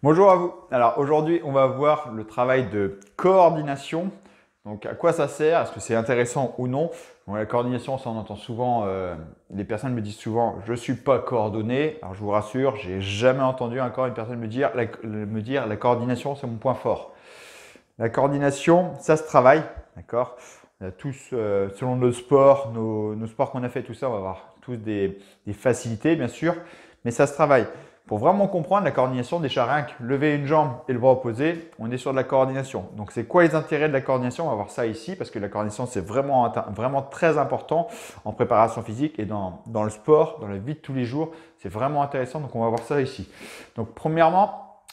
Bonjour à vous. Alors aujourd'hui, on va voir le travail de coordination. Donc à quoi ça sert? Est-ce que c'est intéressant ou non? Bon, la coordination, ça on entend souvent, les personnes me disent souvent « je ne suis pas coordonné ». Alors je vous rassure, j'ai jamais entendu encore une personne me dire la coordination, c'est mon point fort. La coordination, ça se travaille, d'accord? On a tous, selon nos sports, nos sports qu'on a fait, tout ça, on va avoir tous des facilités, bien sûr, mais ça se travaille. Pour vraiment comprendre la coordination, déjà rien que lever une jambe et le bras opposé, on est sur de la coordination. Donc, c'est quoi les intérêts de la coordination? On va voir ça ici parce que la coordination, c'est vraiment très important en préparation physique et dans le sport, dans la vie de tous les jours. C'est vraiment intéressant. Donc, on va voir ça ici. Donc, premièrement,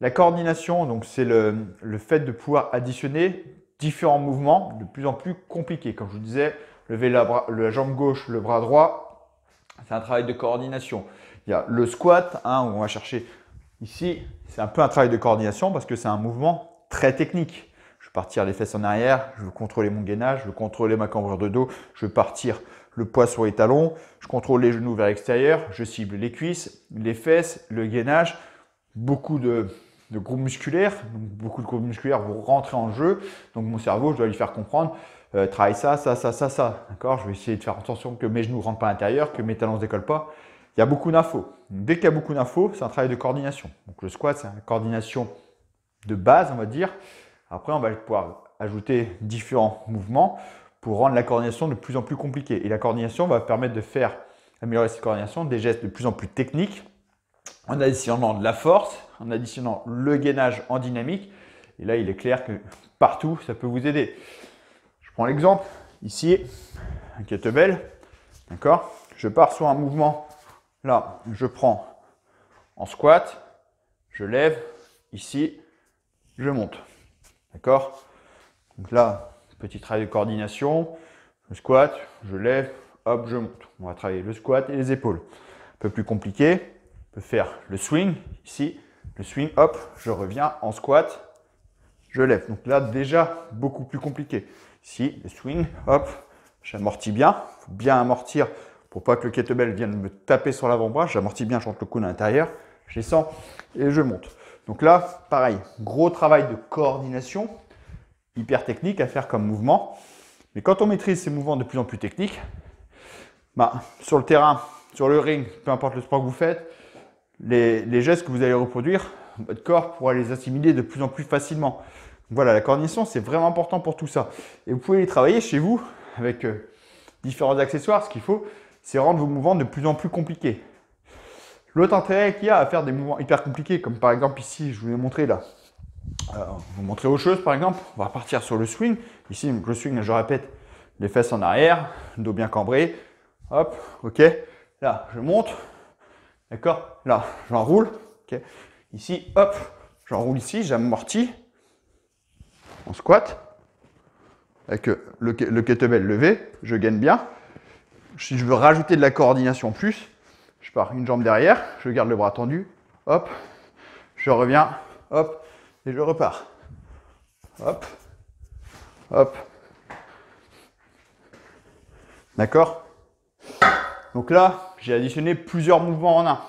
la coordination, donc c'est le fait de pouvoir additionner différents mouvements de plus en plus compliqués. Comme je vous disais, lever la jambe gauche, le bras droit, c'est un travail de coordination. Il y a le squat, où on va chercher ici, c'est un peu un travail de coordination parce que c'est un mouvement très technique. Je veux partir les fesses en arrière, je veux contrôler mon gainage, je veux contrôler ma cambrure de dos, je veux partir le poids sur les talons, je contrôle les genoux vers l'extérieur, je cible les cuisses, les fesses, le gainage, beaucoup de groupes musculaires. Donc, beaucoup de groupes musculaires vont rentrer en jeu. Donc mon cerveau, je dois lui faire comprendre, travaille ça. D'accord? Je vais essayer de faire attention que mes genoux ne rentrent pas à l'intérieur, que mes talons ne se décollent pas. Il y a beaucoup d'infos. Dès qu'il y a beaucoup d'infos, c'est un travail de coordination. Donc le squat, c'est une coordination de base, on va dire. Après, on va pouvoir ajouter différents mouvements pour rendre la coordination de plus en plus compliquée. Et la coordination va permettre de faire améliorer cette coordination, des gestes de plus en plus techniques, en additionnant de la force, en additionnant le gainage en dynamique. Et là, il est clair que partout, ça peut vous aider. Je prends l'exemple, ici, un kettlebell, d'accord? Je pars sur un mouvement, là, je prends en squat, je lève, ici, je monte, d'accord? Donc là, petit travail de coordination, je squat, je lève, hop, je monte. On va travailler le squat et les épaules. Un peu plus compliqué, on peut faire le swing, ici, le swing, hop, je reviens en squat, je lève. Donc là, déjà, beaucoup plus compliqué. Ici, le swing, hop, j'amortis bien, il faut bien amortir pour pas que le kettlebell vienne me taper sur l'avant-bras. J'amortis bien, je rentre le coude à l'intérieur, je descends et je monte. Donc là, pareil, gros travail de coordination, hyper technique à faire comme mouvement. Mais quand on maîtrise ces mouvements de plus en plus techniques, sur le terrain, sur le ring, peu importe le sport que vous faites, les gestes que vous allez reproduire, votre corps pourra les assimiler de plus en plus facilement. Voilà, la coordination, c'est vraiment important pour tout ça. Et vous pouvez les travailler chez vous avec différents accessoires. Ce qu'il faut, c'est rendre vos mouvements de plus en plus compliqués. L'autre intérêt qu'il y a à faire des mouvements hyper compliqués, comme par exemple ici, je vous l'ai montré là, vous montrer autre chose par exemple, on va partir sur le swing. Ici, le swing, je répète, les fesses en arrière, dos bien cambré, hop, ok. Là, je monte, d'accord. Là, j'enroule, ok. Ici, hop, j'enroule ici, j'amortis en squat avec le kettlebell levé, je gagne bien. Si je veux rajouter de la coordination en plus, je pars une jambe derrière, je garde le bras tendu, hop, je reviens, hop, et je repars. Hop, hop. D'accord? Donc là, j'ai additionné plusieurs mouvements en un.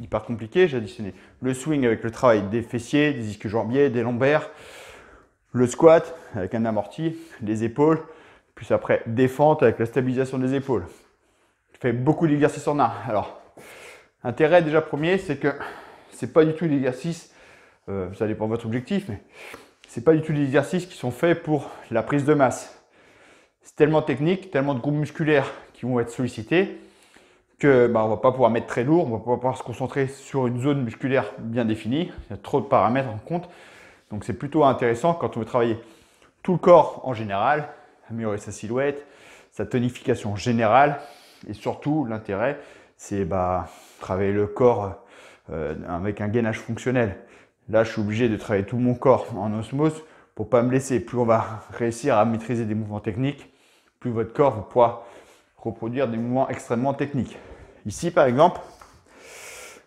Hyper compliqué, j'ai additionné le swing avec le travail des fessiers, des ischio-jambiers, des lombaires, le squat avec un amorti, les épaules, puis après défente avec la stabilisation des épaules. Je fais beaucoup d'exercices en un. Alors, intérêt déjà premier, c'est que c'est pas du tout l'exercice, ça dépend de votre objectif, mais c'est pas du tout des exercices qui sont faits pour la prise de masse. C'est tellement technique, tellement de groupes musculaires qui vont être sollicités que on ne va pas pouvoir mettre très lourd, on va pas pouvoir se concentrer sur une zone musculaire bien définie. Il y a trop de paramètres en compte. Donc c'est plutôt intéressant quand on veut travailler tout le corps en général, améliorer sa silhouette, sa tonification générale. Et surtout, l'intérêt, c'est travailler le corps avec un gainage fonctionnel. Là, je suis obligé de travailler tout mon corps en osmose pour ne pas me blesser. Plus on va réussir à maîtriser des mouvements techniques, plus votre corps va pouvoir reproduire des mouvements extrêmement techniques. Ici, par exemple,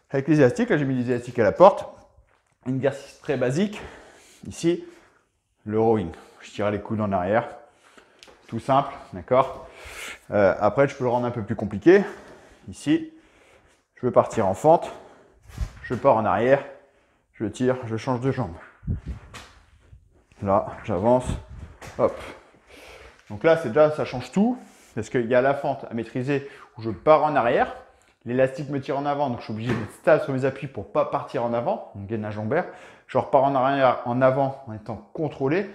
avec les élastiques, là j'ai mis les élastiques à la porte. Un exercice très basique. Ici, le rowing. Je tire les coudes en arrière. Tout simple, d'accord. Après, je peux le rendre un peu plus compliqué. Ici, je veux partir en fente. Je pars en arrière. je tire, je change de jambe. Là, j'avance, hop. Donc là, c'est déjà, ça change tout, parce qu'il y a la fente à maîtriser où je pars en arrière. L'élastique me tire en avant, donc je suis obligé d'être stable sur mes appuis pour ne pas partir en avant, donc gainage lombaire. Je repars en arrière, en avant, en étant contrôlé.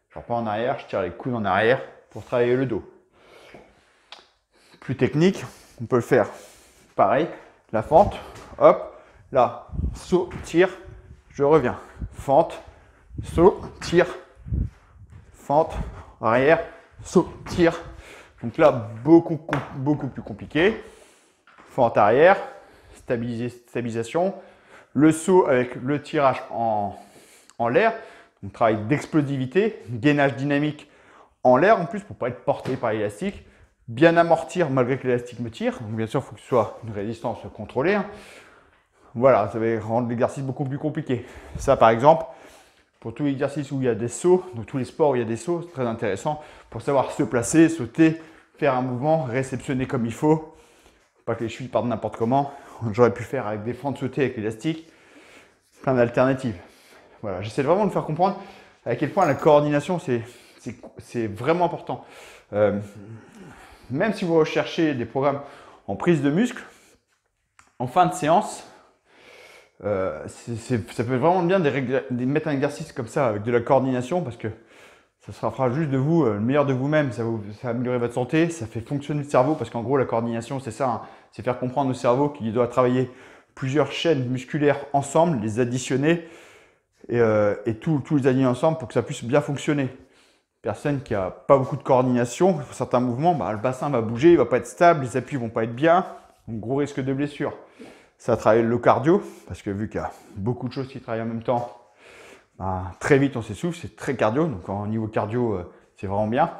Je repars en arrière, je tire les coudes en arrière pour travailler le dos. Plus technique, on peut le faire pareil, la fente, hop, là, saut, tire, je reviens. Fente, saut, tire, fente, arrière, saut, tire. Donc là, beaucoup plus compliqué. Fente arrière, stabilisation, le saut avec le tirage en l'air, donc travail d'explosivité, gainage dynamique en l'air en plus pour ne pas être porté par l'élastique, bien amortir malgré que l'élastique me tire, donc bien sûr il faut que ce soit une résistance contrôlée. Voilà, ça va rendre l'exercice beaucoup plus compliqué. Ça par exemple, pour tous les exercices où il y a des sauts, donc tous les sports où il y a des sauts, c'est très intéressant pour savoir se placer, sauter, faire un mouvement, réceptionner comme il faut. Pas que les chevilles partent n'importe comment. J'aurais pu faire avec des fentes sautées avec l'élastique. Plein d'alternatives. Voilà, j'essaie vraiment de faire comprendre à quel point la coordination, c'est vraiment important. Même si vous recherchez des programmes en prise de muscle, en fin de séance, ça peut être vraiment bien de mettre un exercice comme ça avec de la coordination parce que ça fera juste de vous le meilleur de vous-même, ça va améliorer votre santé, ça fait fonctionner le cerveau parce qu'en gros la coordination c'est ça, hein, c'est faire comprendre au cerveau qu'il doit travailler plusieurs chaînes musculaires ensemble, les additionner et tous les aligner ensemble pour que ça puisse bien fonctionner. Personne qui n'a pas beaucoup de coordination, pour certains mouvements, le bassin va bouger, il ne va pas être stable, les appuis ne vont pas être bien, donc gros risque de blessure. Ça travaille le cardio, parce que vu qu'il y a beaucoup de choses qui travaillent en même temps, très vite on s'essouffle, c'est très cardio, donc au niveau cardio c'est vraiment bien.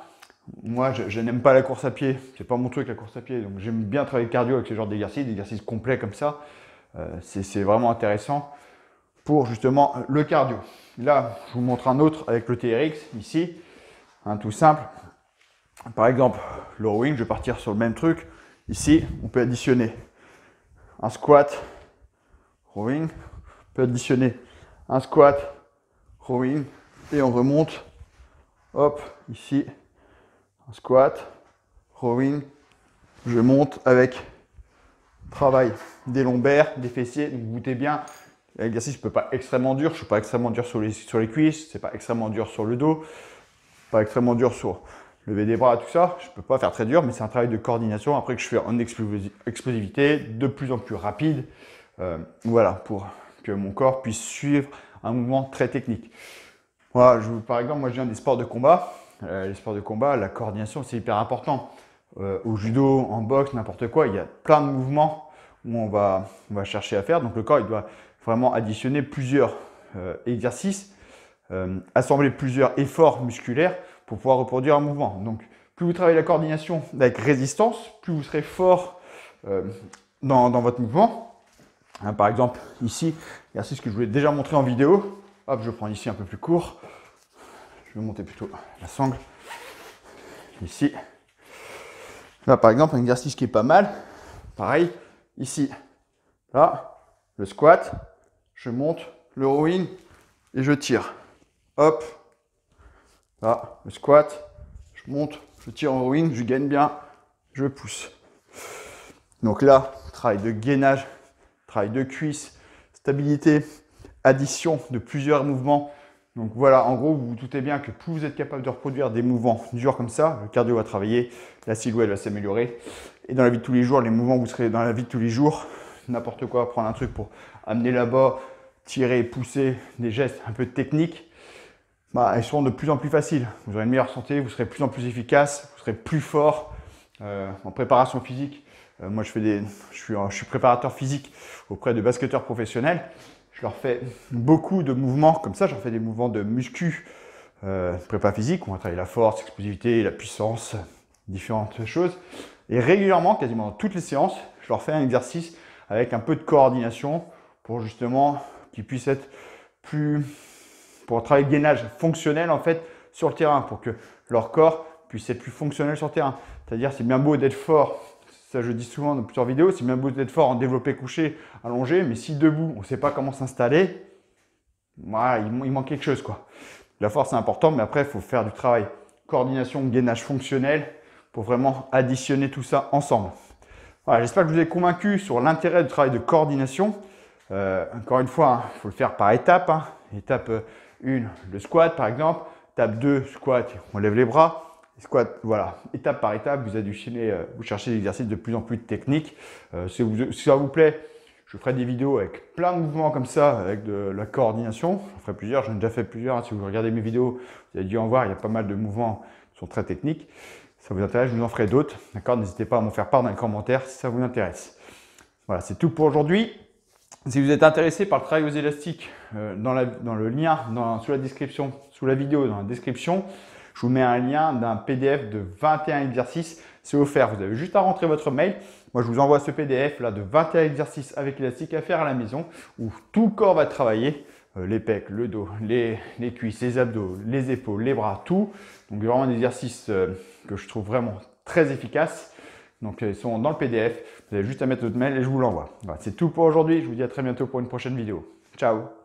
Moi je n'aime pas la course à pied, c'est pas mon truc la course à pied, donc j'aime bien travailler le cardio avec ce genre d'exercice, des exercices complets comme ça, c'est vraiment intéressant pour justement le cardio. Là je vous montre un autre avec le TRX ici, tout simple. Par exemple le rowing, je vais partir sur le même truc, ici on peut additionner un squat, rowing, on peut additionner un squat, rowing, et on remonte, hop, ici, un squat, rowing, je monte avec travail des lombaires, des fessiers, donc vous goûtez bien, l'exercice ne peut pas extrêmement dur, je ne suis pas extrêmement dur sur les cuisses, c'est pas extrêmement dur sur le dos, pas extrêmement dur sur lever des bras, tout ça, je ne peux pas faire très dur, mais c'est un travail de coordination après que je fais en explosivité, de plus en plus rapide, voilà, pour que mon corps puisse suivre un mouvement très technique. Voilà, par exemple, moi je viens des sports de combat. Les sports de combat, la coordination c'est hyper important. Au judo, en boxe, n'importe quoi, il y a plein de mouvements où on va chercher à faire. Donc le corps il doit vraiment additionner plusieurs exercices, assembler plusieurs efforts musculaires pour pouvoir reproduire un mouvement. Donc plus vous travaillez la coordination avec résistance, plus vous serez fort dans votre mouvement. Par exemple, ici, l'exercice que je vous ai déjà montré en vidéo. Hop, je prends ici un peu plus court. Je vais monter plutôt la sangle. Ici. Là, par exemple, un exercice qui est pas mal. Pareil, ici. Là, le squat. Je monte, le rowing et je tire. Hop. Là, le squat. Je monte, je tire en rowing, je gaine bien, je pousse. Donc là, travail de gainage, travail de cuisse, stabilité, addition de plusieurs mouvements. Donc voilà, en gros, vous vous doutez bien que plus vous êtes capable de reproduire des mouvements durs comme ça, le cardio va travailler, la silhouette va s'améliorer. Et dans la vie de tous les jours, les mouvements, vous serez dans la vie de tous les jours, n'importe quoi, prendre un truc pour amener là-bas, tirer, pousser, des gestes un peu techniques, ils seront de plus en plus faciles. Vous aurez une meilleure santé, vous serez de plus en plus efficace, vous serez plus fort en préparation physique. Moi, je suis préparateur physique auprès de basketteurs professionnels. Je leur fais beaucoup de mouvements comme ça. Je leur fais des mouvements de muscu, prépa physique. On va travailler la force, l'explosivité, la puissance, différentes choses. Et régulièrement, quasiment dans toutes les séances, je leur fais un exercice avec un peu de coordination pour justement qu'ils puissent être pour travailler le gainage fonctionnel en fait sur le terrain, pour que leur corps puisse être plus fonctionnel sur le terrain. C'est-à-dire, c'est bien beau d'être fort. Ça, je dis souvent dans plusieurs vidéos, c'est bien beau d'être fort en développé couché, allongé, mais si debout, on ne sait pas comment s'installer, voilà, il manque quelque chose, quoi. La force, c'est important, mais après, il faut faire du travail coordination, gainage fonctionnel pour vraiment additionner tout ça ensemble. Voilà, j'espère que je vous ai convaincu sur l'intérêt du travail de coordination. Encore une fois, il faut le faire par étapes. Étape 1, le squat par exemple. Étape 2, squat, on lève les bras. Squat, voilà, étape par étape, vous cherchez des exercices de plus en plus techniques. Si ça vous plaît, je ferai des vidéos avec plein de mouvements comme ça, avec de la coordination. J'en ferai plusieurs, j'en ai déjà fait plusieurs. Si vous regardez mes vidéos, vous avez dû en voir, il y a pas mal de mouvements qui sont très techniques. Si ça vous intéresse, je vous en ferai d'autres. D'accord? N'hésitez pas à m'en faire part dans les commentaires si ça vous intéresse. Voilà, c'est tout pour aujourd'hui. Si vous êtes intéressé par le travail aux élastiques, dans le lien sous la description, sous la vidéo, dans la description, je vous mets un lien d'un PDF de 21 exercices. C'est offert. Vous avez juste à rentrer votre mail. Moi, je vous envoie ce PDF là de 21 exercices avec élastique à faire à la maison où tout le corps va travailler. Les pecs, le dos, les cuisses, les abdos, les épaules, les bras, tout. Donc, vraiment un exercice que je trouve vraiment très efficace. Donc, ils sont dans le PDF. Vous avez juste à mettre votre mail et je vous l'envoie. Voilà, c'est tout pour aujourd'hui. Je vous dis à très bientôt pour une prochaine vidéo. Ciao!